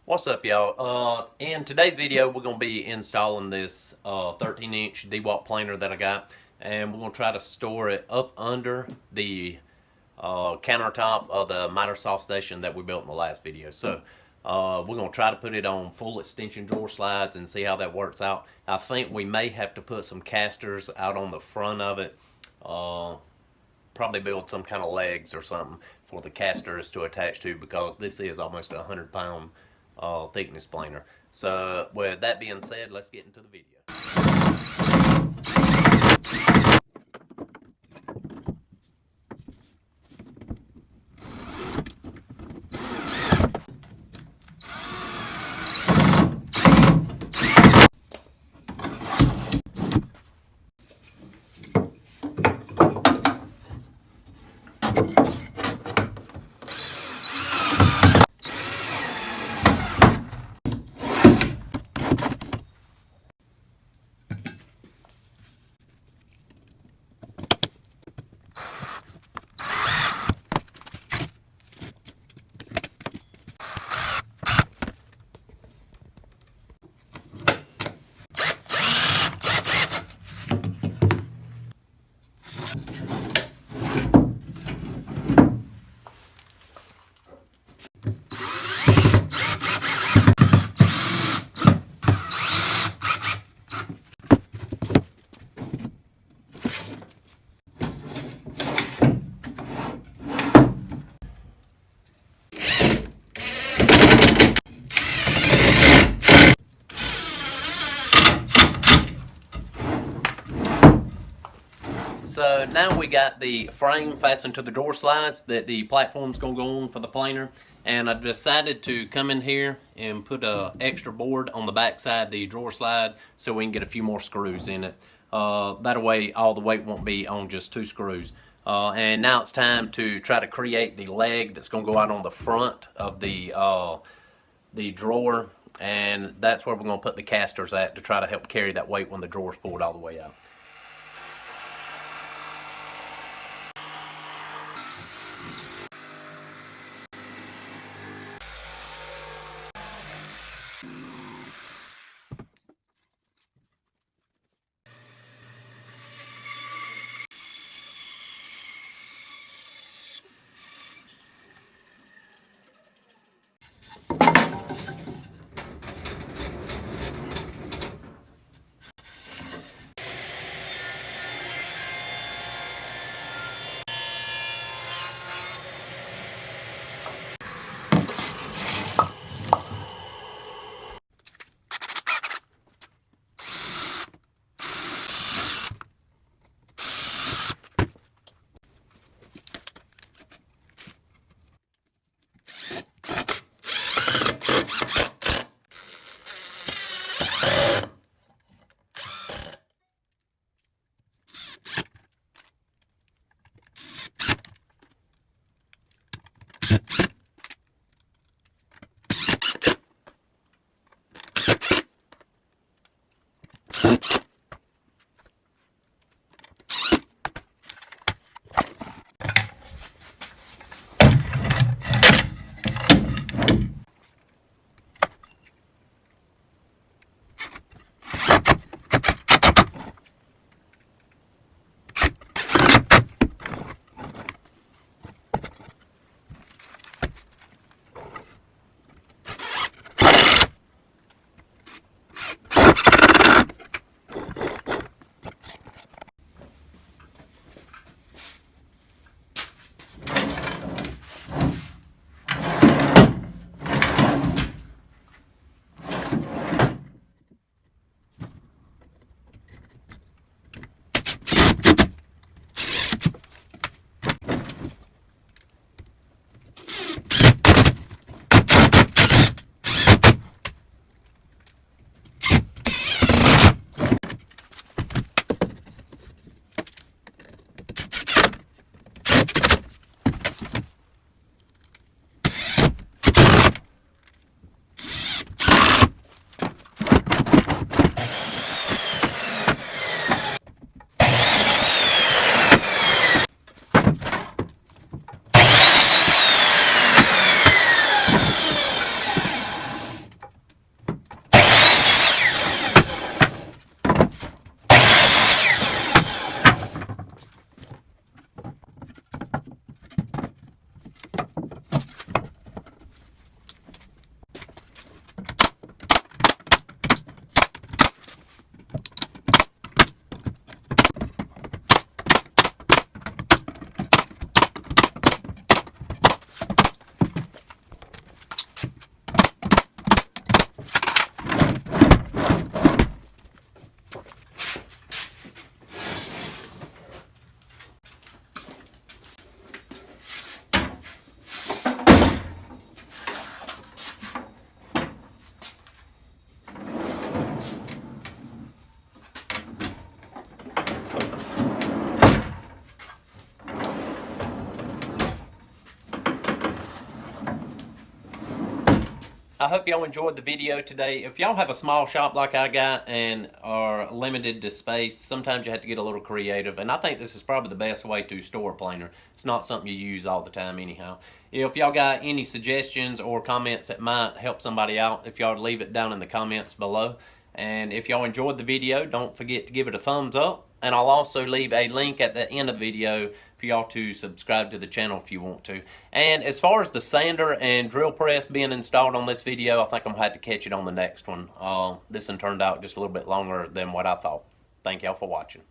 What's up, y'all? In today's video, we're going to be installing this 13-inch DeWalt planer that I got, and we're going to try to store it up under the countertop of the miter saw station that we built in the last video. So we're going to try to put it on full extension drawer slides and see how that works out. I think we may have to put some casters out on the front of it. Probably build some kind of legs or something for the casters to attach to, because this is almost a 100-pound thickness planer. So with that being said, let's get into the video. So now we got the frame fastened to the drawer slides that the platform's going to go on for the planer, and I decided to come in here and put a extra board on the back side of the drawer slide so we can get a few more screws in it. That way all the weight won't be on just two screws. And now it's time to try to create the leg that's going to go out on the front of the drawer, and that's where we're going to put the casters at to try to help carry that weight when the drawer's pulled all the way out. I hope y'all enjoyed the video today. If y'all have a small shop like I got and are limited to space, sometimes you have to get a little creative, and I think this is probably the best way to store a planer. It's not something you use all the time anyhow. If y'all got any suggestions or comments that might help somebody out, if y'all leave it down in the comments below. And if y'all enjoyed the video, don't forget to give it a thumbs up. And I'll also leave a link at the end of the video for y'all to subscribe to the channel if you want to. And as far as the sander and drill press being installed on this video, I think I'm going to have to catch it on the next one. This one turned out just a little bit longer than what I thought. Thank y'all for watching.